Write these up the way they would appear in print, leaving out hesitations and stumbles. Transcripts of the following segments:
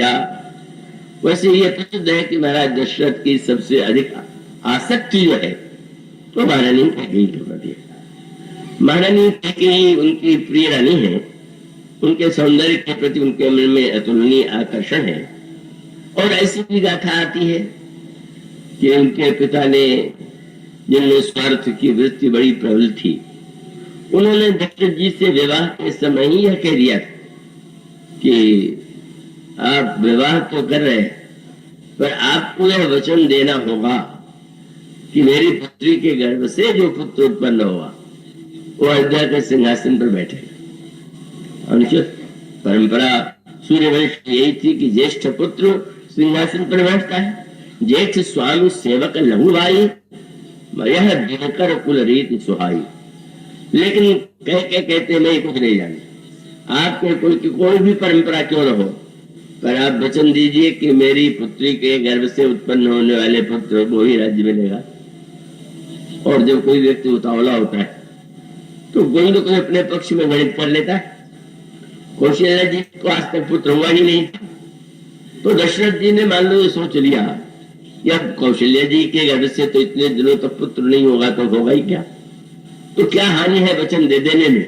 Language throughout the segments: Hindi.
क्या? वैसे ये प्रसिद्ध है कि महाराज दशरथ की सबसे अधिक आसक्ति जो है तो महारानी कैकेयी के प्रति है। महारानी कैकेयी उनकी प्रिय रानी है, उनके सौंदर्य के प्रति उनके मन में अतुलनीय आकर्षण है। और ऐसी भी गाथा आती है कि उनके पिता ने, जिनमें स्वार्थ की वृत्ति बड़ी प्रबल थी, उन्होंने दशरथ जी से विवाह के समय ही यह कह दिया था कि आप विवाह तो कर रहे हैं, पर आपको यह वचन देना होगा कि मेरी पुत्री के गर्भ से जो पुत्र उत्पन्न होगा वो अयोध्या के सिंहासन पर बैठेगा। अनुचित परंपरा सूर्यवंश की यही थी कि ज्येष्ठ पुत्र सिंहासन पर बैठता है। ज्येष्ठ स्वामी सेवक लघु भाई, यह दिनकर कुल रीति सुहाई। लेकिन कहते मैं कुछ नहीं जानती, आपके कोई भी परंपरा क्यों न हो, पर आप वचन दीजिए कि मेरी पुत्री के गर्भ से उत्पन्न होने वाले पुत्र को ही राज्य मिलेगा। और जब कोई व्यक्ति उतावला होता है तो कोई न कोई अपने पक्ष में गणित कर लेता है। कौशल्या जी को आज तक पुत्र हुआ ही नहीं, तो दशरथ जी ने मान लो ये सोच लिया कि अब कौशल्या जी के गर्भ से तो इतने दिनों तक पुत्र नहीं होगा तो होगा ही क्या, तो क्या हानि है वचन दे देने में।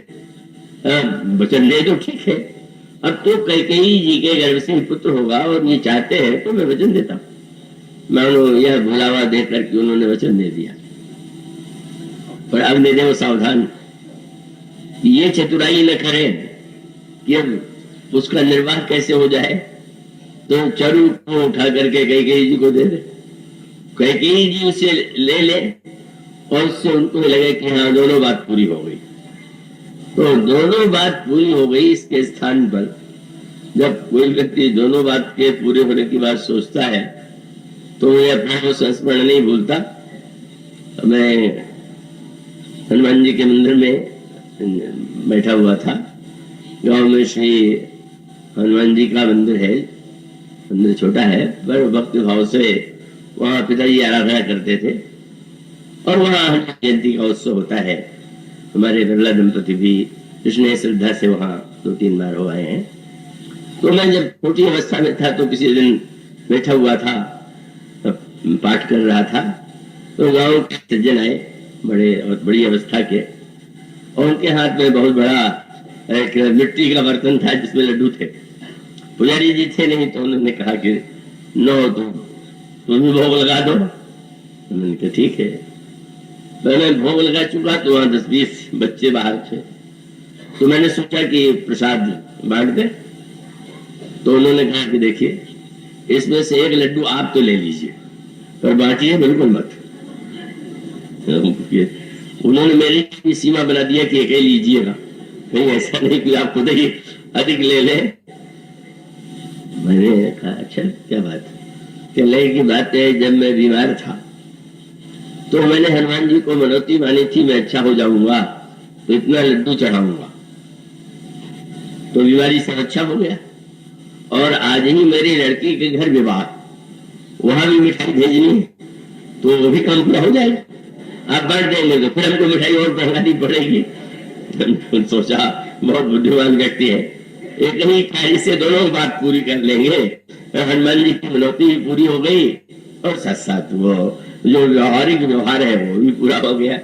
वचन दे दो ठीक है, अब तो कैकेयी जी के गर्भ से पुत्र होगा और ये चाहते हैं तो मैं वचन देता हूं। मानो यह भुलावा दे करके उन्होंने वचन दे दिया। पर अग्निदेव सावधान, ये चतुराई न करें कि अब उसका निर्वाह कैसे हो जाए, तो चरु को उठा करके कैकेयी जी को दे दे, कैकेयी जी उसे ले ले और उससे उनको लगे कि हाँ दोनों बात पूरी हो गई। तो दोनों बात पूरी हो गई। इसके स्थान पर जब कोई व्यक्ति दोनों बात के पूरे होने की बात सोचता है तो वह अपना को संस्मरण नहीं भूलता। मैं हनुमान जी के मंदिर में बैठा हुआ था। गांव में श्री हनुमान जी का मंदिर है, मंदिर छोटा है पर भक्ति भाव से वहाँ पिताजी आराधना करते थे और वहाँ हनुमान जयंती का उत्सव होता है। हमारे बिरला दंपति भी कृष्ण श्रद्धा से वहाँ 2-3 बार हो आए हैं। तो मैं जब छोटी अवस्था में था तो किसी दिन बैठा हुआ था, पाठ कर रहा था, तो गांव के सज्जन आए, बड़ी अवस्था के, और उनके हाथ में बहुत बड़ा एक मिट्टी का बर्तन था जिसमें लड्डू थे। पुजारी जी थे नहीं, तो उन्होंने कहा कि नो तुम भी भोग लगा दो। उन्होंने कहा ठीक है। मैंने भोग लगा चुका तो वहां 10-20 बच्चे बाहर थे, तो मैंने सोचा कि प्रसाद बांट दे। तो उन्होंने कहा कि देखिए इसमें से एक लड्डू आप तो ले लीजिए पर बांटिए बिल्कुल मत। उन्होंने मेरी सीमा बना दिया कि एक ही लीजिएगा, कहीं ऐसा नहीं कि आप खुद ही अधिक ले ले। मैंने कहा अच्छा क्या बात है? कहने की बात है जब मैं बीमार था तो मैंने हनुमान जी को मनौती मानी थी मैं अच्छा हो जाऊंगा तो इतना लड्डू चढ़ाऊंगा, तो बीमारी से अच्छा हो गया। और आज ही मेरी लड़की के घर विवाह, वहां भी मिठाई भेजनी तो वो भी काम पूरा हो जाएगा। आप बांट देंगे तो फिर हमको मिठाई और मंगानी पड़ेगी। सोचा बहुत बुद्धिमान व्यक्ति है, एक ही कार्य से दोनों बात पूरी कर लेंगे। हनुमान जी की मनौती भी पूरी हो गई और साथ साथ वो जो व्यवहारिक व्यवहार है वो भी पूरा हो गया।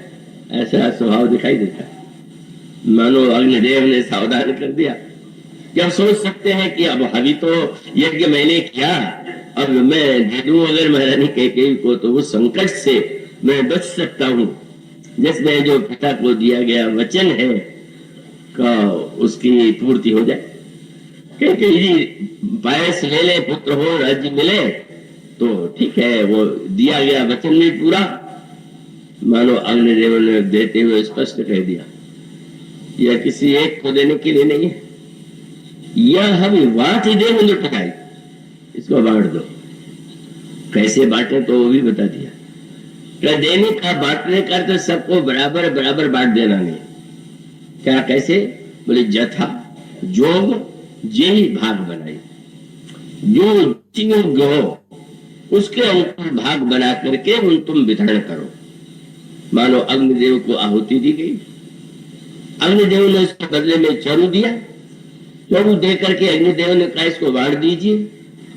ऐसा स्वभाव दिखाई देता है। मानो अग्निदेव ने सावधान कर दिया। क्या सोच सकते हैं कि अब अभी तो यज्ञ मैंने किया, अब मैं दे दूं अगर महारानी कैकेयी को तो वो संकट से मैं बच सकता हूं, जिसमें जो पिता को दिया गया वचन है का उसकी पूर्ति हो जाए। कैकेयी जी पायस ले ले, पुत्र हो, राज्य मिले तो ठीक है, वो दिया गया वचन भी पूरा। मानो अग्निदेव ने देते हुए स्पष्ट कह दिया यह किसी एक को देने के लिए नहीं है, यह हम वाट ही दे लुटाई, इसको बांट दो। कैसे बांटे तो वो भी बता दिया। क्या देने का बांटने का तो सबको बराबर बराबर बांट देना नहीं। क्या कैसे? बोले जथा जोग जे ही भाग बनाई, जो गो उसके अनुकूल भाग बना करके उन तुम वितरण करो। मानो अग्निदेव को आहुति दी गई, अग्निदेव ने उसके बदले में चरु दिया, चरु दे करके अग्निदेव ने कहा इसको बांट दीजिए।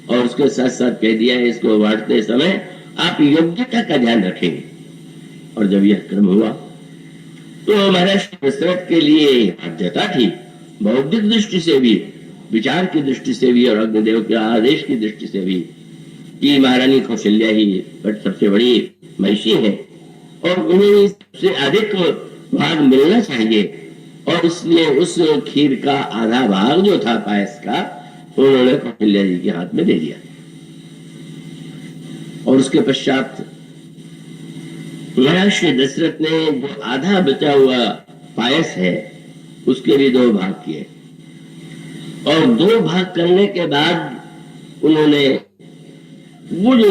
और उसके साथ साथ कह दिया है इसको बांटते समय आप योग्यता का ध्यान रखेंगे। और जब यह क्रम हुआ तो महाराज दशरथ के लिए बाध्यता थी, बौद्धिक दृष्टि से भी, विचार की दृष्टि से भी और अग्निदेव के आदेश की दृष्टि से भी, कि महारानी कौशल्या ही सबसे बड़ी महिषी है और उन्हें सबसे अधिक भाग मिलना चाहिए। और इसलिए उस खीर का आधा भाग जो था पायस का, उन्होंने कौशल्या जी के हाथ में दे दिया। और उसके पश्चात महाराज दशरथ ने जो आधा बचा हुआ पायस है उसके भी 2 भाग किए, और 2 भाग करने के बाद उन्होंने वो जो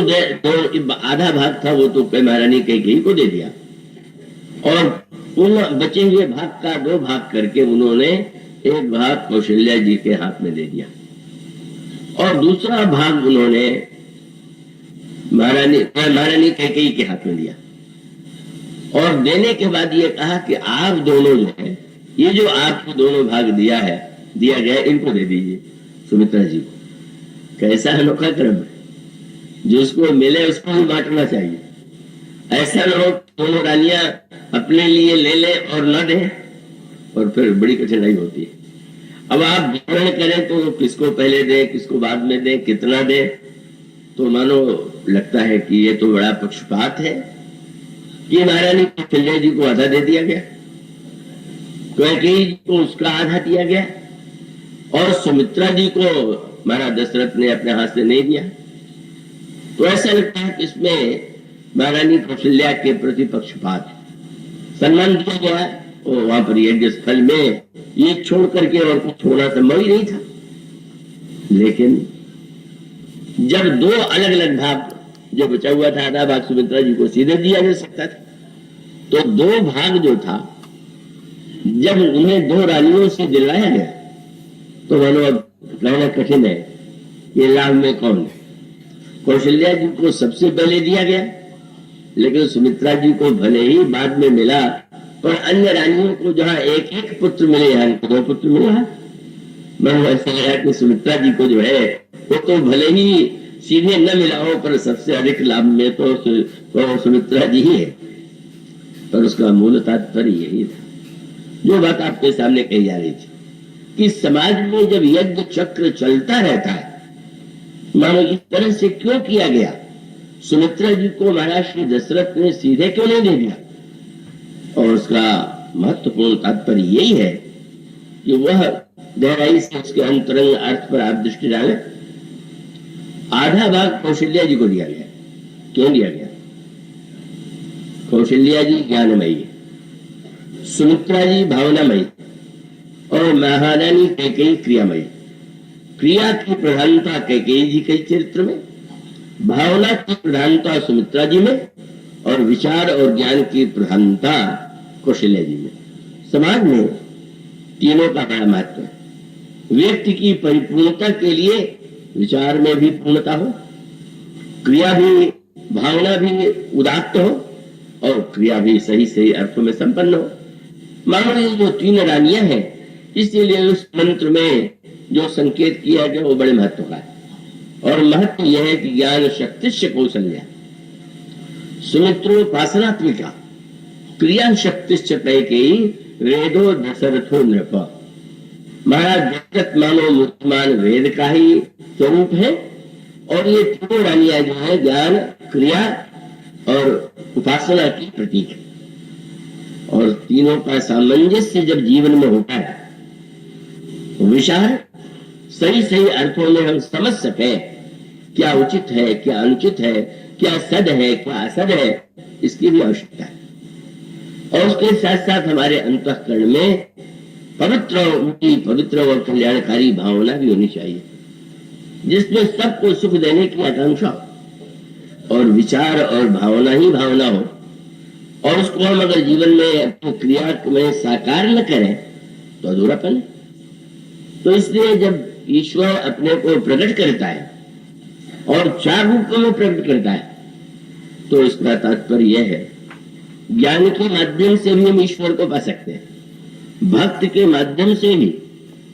आधा भाग था वो तो महारानी कैकेयी को दे दिया, और उन बचे हुए भाग का 2 भाग करके उन्होंने एक भाग कौशल्या जी के हाथ में दे दिया, और दूसरा भाग उन्होंने महारानी कैकेयी के हाथ में दिया। और देने के बाद ये कहा कि आप दोनों जो है, ये जो आपको दोनों भाग दिया गया, इनको दे दीजिए सुमित्रा जी को। कैसा अनोखा क्रम है, जिसको मिले उसको ही बांटना चाहिए। ऐसा न हो दोनों रानियां अपने लिए ले ले और न दे, और फिर बड़ी कठिनाई होती है। अब आप वितरण करें तो किसको पहले दे, किसको बाद में दे, कितना दे, तो मानो लगता है कि ये तो बड़ा पक्षपात है कि महारानी कौशल्या जी को आधा दे दिया गया, कैकेयी जी को उसका आधा दिया गया, और सुमित्रा जी को महाराज दशरथ ने अपने हाथ से नहीं दिया। तो ऐसा लगता है कि इसमें महारानी कौशल्या के प्रति पक्षपात सम्मान दिया गया, और वहां पर यज्ञ स्थल में ये छोड़ करके और कुछ छोड़ना संभव ही नहीं था। लेकिन जब 2 अलग अलग भाग, जो बचा हुआ था आधा भाग सुमित्रा जी को सीधे दिया जा सकता था, तो 2 भाग जो था जब उन्हें 2 रानियों से दिलाया गया तो मानो अब कहना कठिन है ये लाभ में कौन है। कौशल्या जी को सबसे पहले दिया गया, लेकिन सुमित्रा जी को भले ही बाद में मिला, पर अन्य रानियों को जहां एक पुत्र मिले, यहाँ 2 पुत्र मिला है। मैं ऐसा लगा कि सुमित्रा जी को जो है वो तो भले ही सीधे न मिला हो, पर सबसे अधिक लाभ में तो सुमित्रा जी ही है। पर उसका मूल तात्पर्य यही था जो बात आपके सामने कही जा रही थी, कि समाज में जब यज्ञ चक्र चलता रहता है, मानो इस तरह से क्यों किया गया, सुमित्रा जी को महाराज श्री दशरथ ने सीधे क्यों नहीं दे दिया। और उसका महत्वपूर्ण तात्पर्य यही है कि वह गहराई से उसके अंतरंग अर्थ पर आप दृष्टि डालें। आधा भाग कौशल्या जी को दिया गया। क्यों दिया गया? कौशल्या जी ज्ञानमयी, सुमित्रा जी भावनामयी, और महारानी कैकेयी क्रियामयी। क्रिया की प्रधानता कैकेयी जी के चरित्र में, भावना की प्रधानता सुमित्रा जी में, और विचार और ज्ञान की प्रधानता कौशल्या जी में। समाज में तीनों का बड़ा महत्व है। व्यक्ति की परिपूर्णता के लिए विचार में भी पूर्णता हो, क्रिया भी, भावना भी उदात्त हो, और क्रिया भी सही सही अर्थों में संपन्न हो। मानो ये जो 3 रानियां हैं, इसीलिए उस मंत्र में जो संकेत किया गया वो बड़े महत्व का है। और महत्व यह है कि ज्ञान शक्तिश्च कौशल्या, सुमित्रोपासनात्मिका, क्रिया शक्तिश्च कैकेयी, वेदो दशरथो नृप। महाराज दशरथ मानो मूर्तिमान वेद का ही स्वरूप है, और ये 3 रानियां जो है ज्ञान, क्रिया और उपासना की प्रतीक है। और तीनों का सामंजस्य जब जीवन में होता है, विचार सही सही अर्थों में हम समझ सके क्या उचित है, क्या अनुचित है, क्या सद है, क्या असद है, इसकी भी आवश्यकता है। और उसके साथ साथ हमारे अंतःकरण में पवित्र और कल्याणकारी भावना भी होनी चाहिए, जिसमें सबको सुख देने की आकांक्षा, और विचार और भावना ही भावना हो, और उसको हम अगर जीवन में अपनी क्रिया में साकार न करें तो अधूरापन है। तो इसलिए जब ईश्वर अपने को प्रकट करता है और 4 रूपों में प्रकट करता है, तो इसका तात्पर्य यह है, ज्ञान के माध्यम से भी हम ईश्वर को पा सकते हैं, भक्त के माध्यम से भी,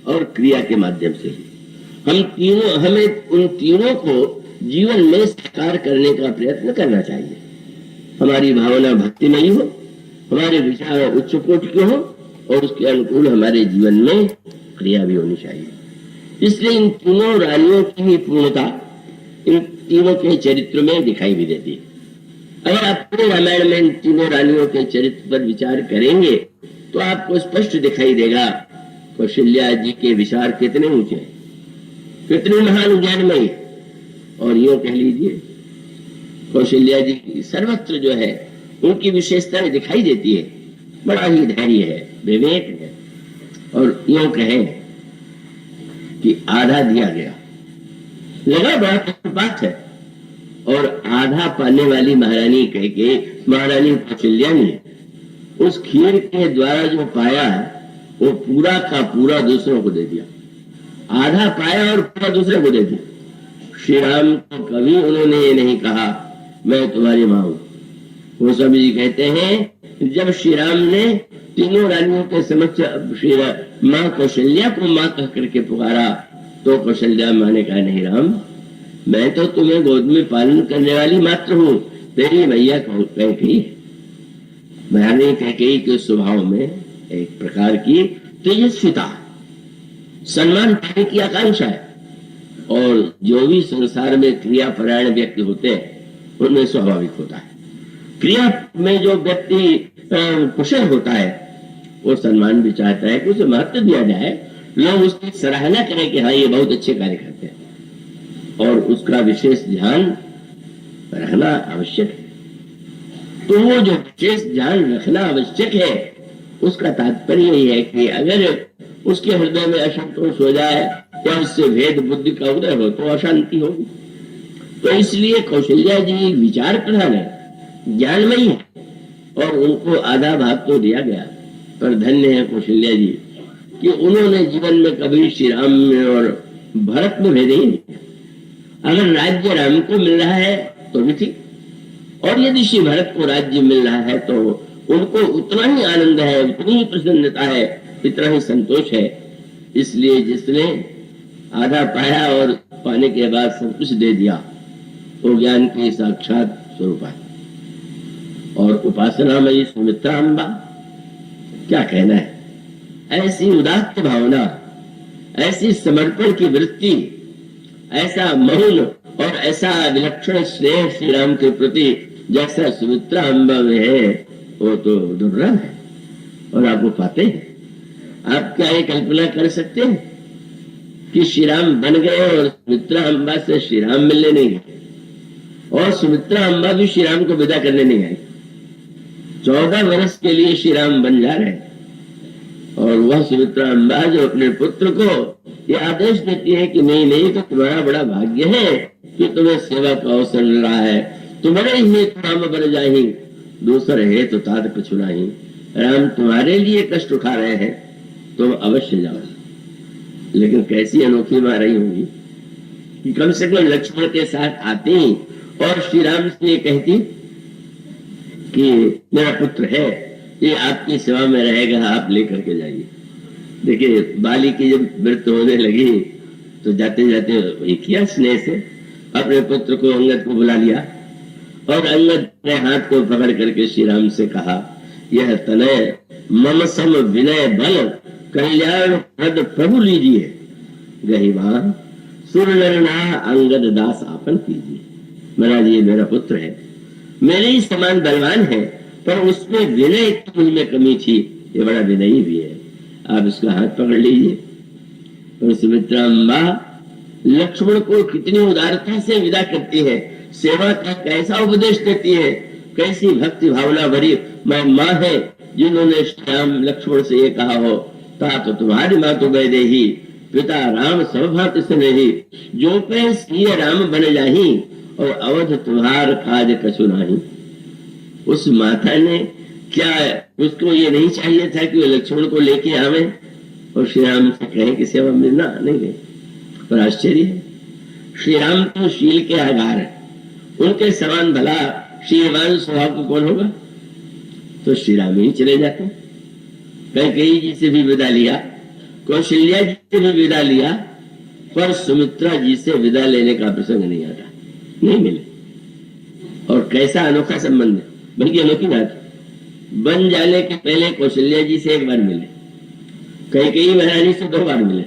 और क्रिया के माध्यम से भी। हमें उन तीनों को जीवन में साकार करने का प्रयत्न करना चाहिए। हमारी भावना भक्ति नहीं हो, हमारे विचार उच्च कोटि के हो और उसके अनुकूल हमारे जीवन में क्रिया भी होनी चाहिए। इसलिए इन तीनों रानियों की ही पूर्णता इन तीनों के चरित्र में दिखाई भी देती है। अगर आप पूरे रामायण में इन तीनों रानियों के चरित्र पर विचार करेंगे तो आपको स्पष्ट दिखाई देगा कौशल्या जी के विचार कितने ऊंचे हैं, कितने महान ज्ञानमयी। और यूं कह लीजिए कौशल्या जी की सर्वत्र जो है उनकी विशेषताएं दिखाई देती है। बड़ा ही धैर्य है, विवेक है, और यूं कहें कि आधा दिया गया लगा बड़ा पक्षपात है, और आधा पाने वाली महारानी कह के महारानी कौशल्या ने उस खीर के द्वारा जो पाया वो पूरा का पूरा दूसरों को दे दिया। आधा पाया और पूरा दूसरे को दे दिया। श्री राम को कभी उन्होंने ये नहीं कहा मैं तुम्हारी मां हूं। वो सभी जी कहते हैं जब श्री राम ने तीनों रानियों के समक्ष श्री मां कौशल्या को मां कह करके पुकारा तो कौशल्या मां ने कहा नहीं राम, मैं तो तुम्हें गोद में पालन करने वाली मात्र हूं, तेरी मैया कैकेयी है। महारानी कैकेयी के स्वभाव में एक प्रकार की तेजस्विता, सम्मान पाने की आकांक्षा है, और जो भी संसार में क्रियापरायण व्यक्ति होते हैं उनमें स्वाभाविक होता है। क्रिया में जो व्यक्ति कुशल होता है वो सम्मान भी चाहता है कि उसे महत्व दिया जाए, लोग उसकी सराहना करें कि हाँ ये बहुत अच्छे कार्य करते हैं, और उसका विशेष ध्यान रखना आवश्यक है। तो वो जो विशेष ध्यान रखना आवश्यक है उसका तात्पर्य यही है कि अगर उसके हृदय में असंतोष हो जाए या उससे भेद बुद्धि का उदय हो तो अशांति होगी। तो इसलिए कौशल्या जी विचार प्रधान है, ज्ञानमयी है, और उनको आधा भाग तो दिया गया। पर धन्य है कौशल्या जी कि उन्होंने जीवन में कभी श्री राम में और भरत में भेद ही नहीं किया। अगर राज्य राम को मिल रहा है तो भी ठीक, और यदि श्री भरत को राज्य मिल रहा है तो उनको उतना ही आनंद है, उतनी ही प्रसन्नता है, इतना ही संतोष है। इसलिए जिसने आधा पाया और पाने के बाद सब कुछ दे दिया वो ज्ञान के साक्षात स्वरूप है। और उपासना में सुमित्रा अम्बा क्या कहना है, ऐसी उदात्त भावना, ऐसी समर्पण की वृत्ति, ऐसा मौन और ऐसा विलक्षण स्नेह श्री राम के प्रति जैसा सुमित्रा अम्बा में है वो तो दुर्लभ है, और आप वो पाते हैं। आप क्या ये कल्पना कर सकते हैं कि श्री राम बन गए और सुमित्रा अम्बा से श्री राम मिलने नहीं गए, और सुमित्रा अम्बा भी श्री राम को विदा करने नहीं आई। 14 वर्ष के लिए श्री राम बन जा रहे हैं, और वह सुमित्रा अम्बा जो अपने पुत्र को ये आदेश देती है कि नहीं नहीं तो तुम्हारा बड़ा भाग्य है कि तुम्हें सेवा का अवसर मिल रहा है, तुम्हारे ही राम बन जाही, दूसर है तो तात कुछ नहीं। राम तुम्हारे लिए कष्ट उठा रहे हैं, तुम अवश्य जाओ। लेकिन कैसी अनोखी मां रही होंगी कि कम से कम लक्ष्मण के साथ आती और श्री राम से कहती कि मेरा पुत्र है, ये आपकी सेवा में रहेगा, आप लेकर के जाइए। देखिए बाली की जब मृत्यु होने लगी तो जाते जाते वही किया, स्नेह से अपने पुत्र को अंगद को बुला लिया, और अंगद ने हाथ को पकड़ करके श्री राम से कहा यह तनय मम सम विनय बल कल्याण प्रद प्रभु लीजिए, गहिमा सुर नरना अंगद दास आपन कीजिए। महाराज ये मेरा पुत्र है, मेरे ही समान बलवान है, पर उसमें विनय की में कमी थी, ये बड़ा विनयी भी है, आप इसका हाथ पकड़ लीजिए। और सुमित्रा अम्बा लक्ष्मण को कितनी उदारता से विदा करती है, सेवा का कैसा उपदेश देती है, कैसी भक्ति भावना भरी माँ है जिन्होंने श्याम लक्ष्मण से ये कहा हो तात तुम्हारी माँ तो गए देही पिता राम सर्वभात से नहीं, जो पे सिय राम बन जाही और अवध तुम्हार काज कछु नहीं। उस माता ने क्या उसको ये नहीं चाहिए था कि वो लक्ष्मण को लेके आवे और श्री राम से कहे कि सेवा मिलना नहीं गई। पर आश्चर्य है, श्री राम तो शील के आधार है, उनके समान भला श्रीमान स्वभाव को कौन होगा। तो श्री राम ही चले जाते, कैकेयी जी से भी विदा लिया, कौशल्या जी से भी विदा लिया, पर सुमित्रा जी से विदा लेने का प्रसंग नहीं आता, नहीं मिले। और कैसा अनोखा संबंध है, बल्कि अनोखी बात, बन जाने के पहले कौशल्या जी से एक बार मिले, कैकेयी महारानी से 2 बार मिले,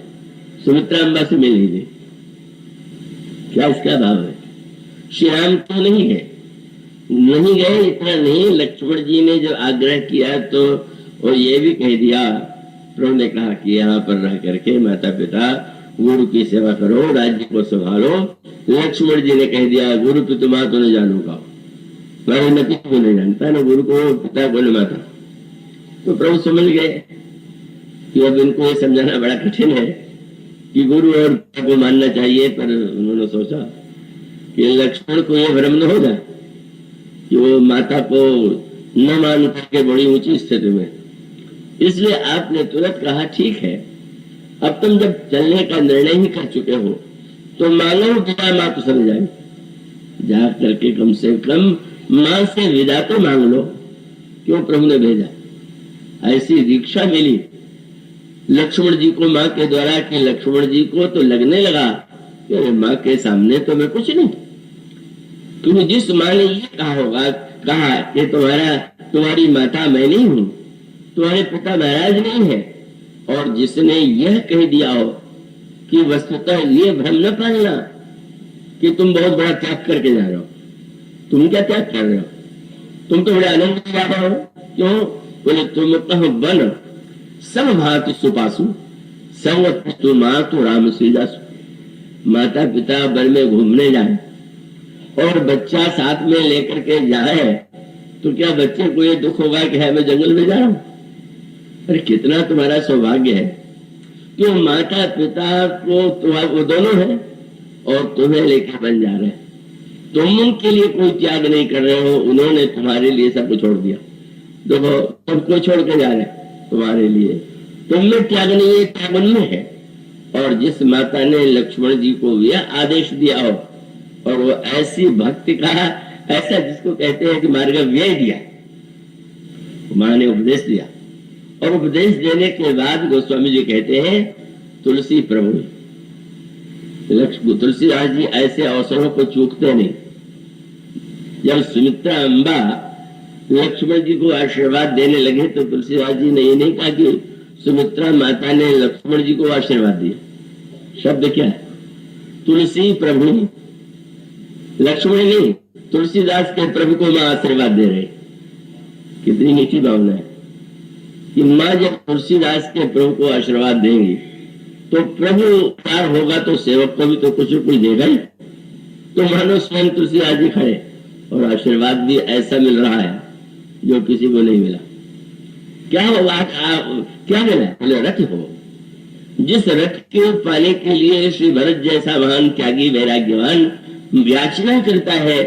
सुमित्रा अम्बा से मिल ही नहीं। क्या इसका भाव है? श्री राम तो नहीं है, नहीं गए, इतना नहीं, लक्ष्मण जी ने जब आग्रह किया तो वो ये भी कह दिया, प्रभु ने कहा कि यहाँ पर रह करके माता पिता गुरु की सेवा करो, राज्य को संभालो। लक्ष्मण जी ने कह दिया, गुरु पितु माँ तो नहीं जानूंगा, मैं न किसी को नहीं जानता, न गुरु को, पिता को, न माता। तो प्रभु समझ गए कि अब इनको ये समझाना बड़ा कठिन है कि गुरु और पिता को मानना चाहिए। पर उन्होंने सोचा कि लक्ष्मण को ये भ्रम न होगा कि वो माता को न मान करके बड़ी ऊंची स्थिति में, इसलिए आपने तुरंत कहा, ठीक है, अब तुम जब चलने का निर्णय ही कर चुके हो तो मांगो विदा, माँ तो समझ जाए, जा करके कम से कम माँ से विदा तो मांग लो। क्यों प्रभु ने भेजा? ऐसी दीक्षा मिली लक्ष्मण जी को माँ के द्वारा कि लक्ष्मण जी को तो लगने लगा कि माँ के सामने तो मैं कुछ नहीं, क्योंकि जिस माँ ने ये कहा होगा, कहा कि तुम्हारी माता मैं नहीं हूं, तुम्हारे पिता महाराज नहीं है, और जिसने यह कह दिया हो कि वस्तुतः ये भ्रम न पालना कि तुम बहुत बड़ा त्याग करके जा रहे हो, तुम क्या त्याग कर रहे हो, तुम तो बड़े आनंद से जा रहे हो। क्यों? बोले, तुम कहो बन सब भात सुपासु, संग माँ तो राम से जासु। माता पिता वन में घूमने जाए और बच्चा साथ में लेकर के जाए तो क्या बच्चे को ये दुख होगा कि है मैं जंगल में जा रहा हूं? अरे कितना तुम्हारा सौभाग्य है कि माता पिता को वो दोनों है और तुम्हें लेकर बन जा रहे हैं। तुम उनके लिए कोई त्याग नहीं कर रहे हो, उन्होंने तुम्हारे लिए सब कुछ छोड़ दिया। देखो, सबको छोड़ के जा रहे तुम्हारे लिए, तुम में त्याग नहीं है, त्याग उनमें है। और जिस माता ने लक्ष्मण जी को यह आदेश दिया हो और वो ऐसी भक्ति का, ऐसा जिसको कहते हैं कि मार्ग व्यय दिया, माँ ने उपदेश दिया, और उपदेश देने के बाद गोस्वामी जी कहते हैं तुलसी प्रभु, तुलसीदास जी ऐसे अवसरों को चूकते नहीं। जब सुमित्रा अम्बा लक्ष्मण जी को आशीर्वाद देने लगे तो तुलसीदास जी ने ये नहीं कहा कि सुमित्रा माता ने लक्ष्मण जी को आशीर्वाद दिया। शब्द क्या है? तुलसी प्रभु, लक्ष्मण नहीं, तुलसीदास के प्रभु को माँ आशीर्वाद दे रहे। कितनी मीठी भावना है कि माँ जब तुलसीदास के प्रभु को आशीर्वाद देंगी तो प्रभु प्यार होगा तो सेवक को भी तो कुछ न कुछ देगा ही। तो मानो स्वयं तुलसीदास जी खड़े और आशीर्वाद भी ऐसा मिल रहा है जो किसी को नहीं मिला। क्या होगा? क्या मिला? बोले रथ हो। जिस रथ के पाने के लिए श्री भरत जैसा महान त्यागी वैराग्यवान याचना करता है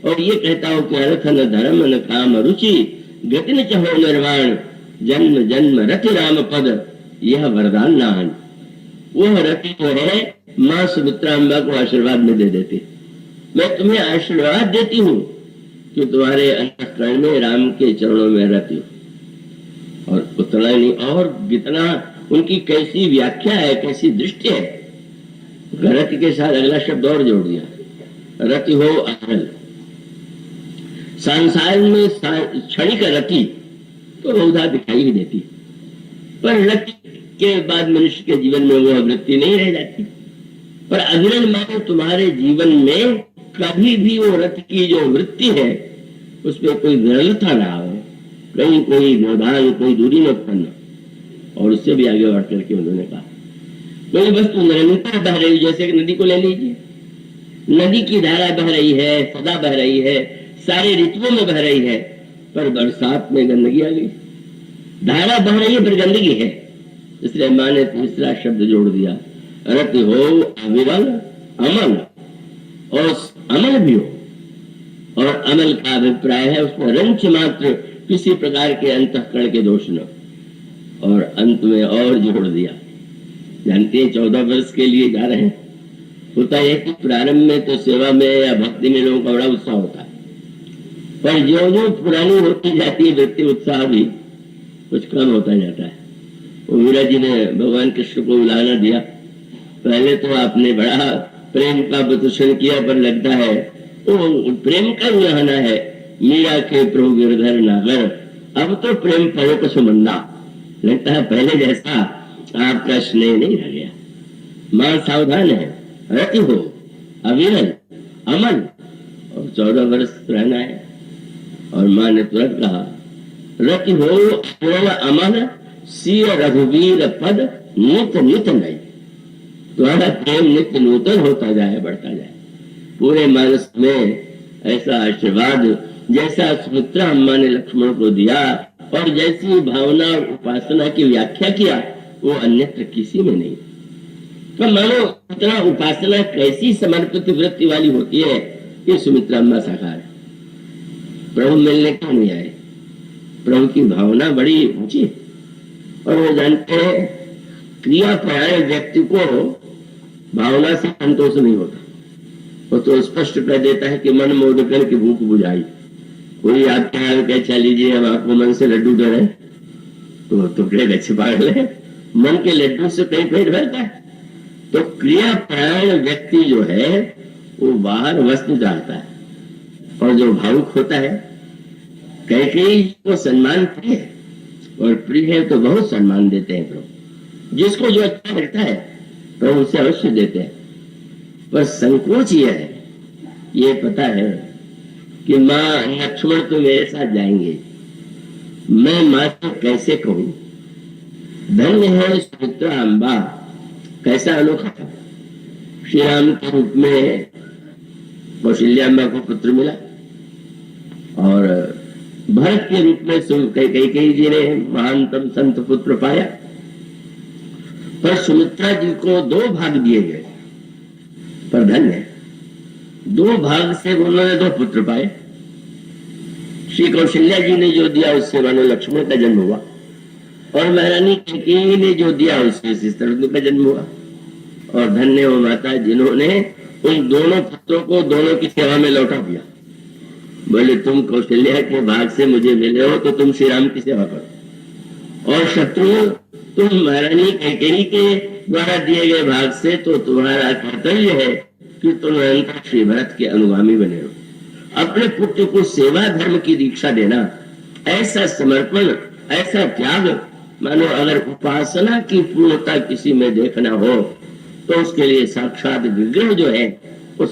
और ये कहता हो कि रथ न धर्म न काम रुचि, गति न चहो निर्वाण, जन्म जन्म रथ राम पद, यह वरदान नाहन। वह रथ जो है माँ सुमित्रा अम्बा को आशीर्वाद में दे देती, मैं तुम्हें आशीर्वाद देती हूँ कि तुम्हारे अंतःकरण में राम के चरणों में रहती हूँ। और उतना नहीं, और कितना उनकी कैसी व्याख्या है, कैसी दृष्टि है। रति के साथ अगला शब्द और जोड़ दिया, रति हो अचल। संसार में क्षणिक रति तो बहुधा दिखाई ही देती, पर रति के बाद मनुष्य के जीवन में वो वृत्ति नहीं रह जाती। पर अविरल मानो तुम्हारे जीवन में कभी भी वो रथ की जो वृत्ति है उसमें कोई विरलता ना हो, कहीं कोई व्यवधान, कोई दूरी न उत्पन्न। और उससे भी आगे बढ़ करके उन्होंने कहा, कोई वस्तु निरंतर बह रही, जैसे कि नदी को ले लीजिए, नदी की धारा बह रही है, सदा बह रही है, सारे ऋतुओं में बह रही है, पर बरसात में गंदगी आ गई। धारा बह रही है पर गंदगी है, इसलिए माँ ने तीसरा शब्द जोड़ दिया, रति हो अविरल अमल, और अमल भी हो। और अमल का अभिप्राय है उसमें रंच मात्र किसी प्रकार के अंतःकरण के दोष न। और अंत में और जोड़ दिया, जानते हैं 14 वर्ष के लिए जा रहे हैं। होता है कि प्रारंभ में तो सेवा में या भक्ति में लोगों का बड़ा उत्साह होता है, पर जो जो पुरानी होती जाती है व्यक्ति उत्साह भी कुछ कम होता जाता है। वो मीरा जी ने भगवान कृष्ण को उलाहना दिया, पहले तो आपने बड़ा प्रेम का प्रदर्शन किया, पर लगता है वो प्रेम का उल्लाहना है। मीरा के प्रभु गिरधर नागर, अब तो प्रेम पयो को सुमंदा। लगता है पहले जैसा आपका स्नेह नहीं रह गया। मां सावधान है, रति हो अविरल अमन, और 14 वर्ष रहना है। और मां ने तुरंत कहा, रति हो अविरल अमन, सिय रघुवीर पद नित नित नई। तुम्हारा प्रेम नित्य नूतन होता जाए, बढ़ता जाए। पूरे मानस में ऐसा आशीर्वाद जैसा सुमित्रा अम्मा ने लक्ष्मण को दिया और जैसी भावना और उपासना की व्याख्या किया, वो अन्यत्र किसी में नहीं। तो मानो इतना उपासना कैसी समर्पित वृत्ति वाली होती है, ये सुमित्रा अम्मा साकार है। प्रभु मिलने क्यों नहीं आए? प्रभु की भावना बड़ी ऊंची है। और वो जानते हैं क्रिया परायण व्यक्ति को भावना से संतोष नहीं होता। वो तो स्पष्ट कर देता है कि मन मोद कर की भूख बुझाई। कोई आपके यहाँ कह अच्छा लीजिए हम आपको मन से लड्डू दे रहे, तो टुकड़े गच्छे पागल है, मन के लड्डू से कहीं पेट भरता है। तो क्रिया परायण व्यक्ति जो है वो बाहर वस्तु चाहता है, और जो भावुक होता है, कई को सम्मान प्रिय है, और प्रिय है तो बहुत सम्मान देते हैं प्रभु। जिसको जो अच्छा लगता है प्रभु उसे अवश्य देते हैं। पर संकोच यह है, ये पता है कि माँ लक्ष्मण तो मेरे साथ जाएंगे, मैं माँ को कैसे कहूं? धन्य है सुमित्रा अम्बा, कैसा अनोखा था। श्री राम के रूप में कौशल्या अम्बा को पुत्र मिला, और भरत के रूप में कैकेयी जी ने महानतम संत पुत्र पाया। पर सुमित्रा जी को 2 भाग दिए गए, पर धन्य 2 भाग से उन्होंने 2 पुत्र पाए। श्री कौशल्या जी ने जो दिया उससे मानो लक्ष्मण का जन्म हुआ, और महारानी कैकेयी ने जो दिया उससे शत्रुघ्न का जन्म हुआ। और धन्य वो माता जिन्होंने उन दोनों पुत्रों को दोनों की सेवा में लौटा दिया। बोले तुम कौशल्या के भाग से मुझे मिले हो तो तुम श्री राम की सेवा करो, और शत्रु तुम महारानी कैकेयी के द्वारा दिए गए भाग से तो तुम्हारा कर्तव्य है कि तुम अनंतर श्री भरत के अनुगामी बने हो। अपने पुत्र को सेवा धर्म की दीक्षा देना, ऐसा समर्पण, ऐसा त्याग, मानो अगर उपासना की पूर्णता किसी में देखना हो तो उसके लिए साक्षात विग्रह जो है वो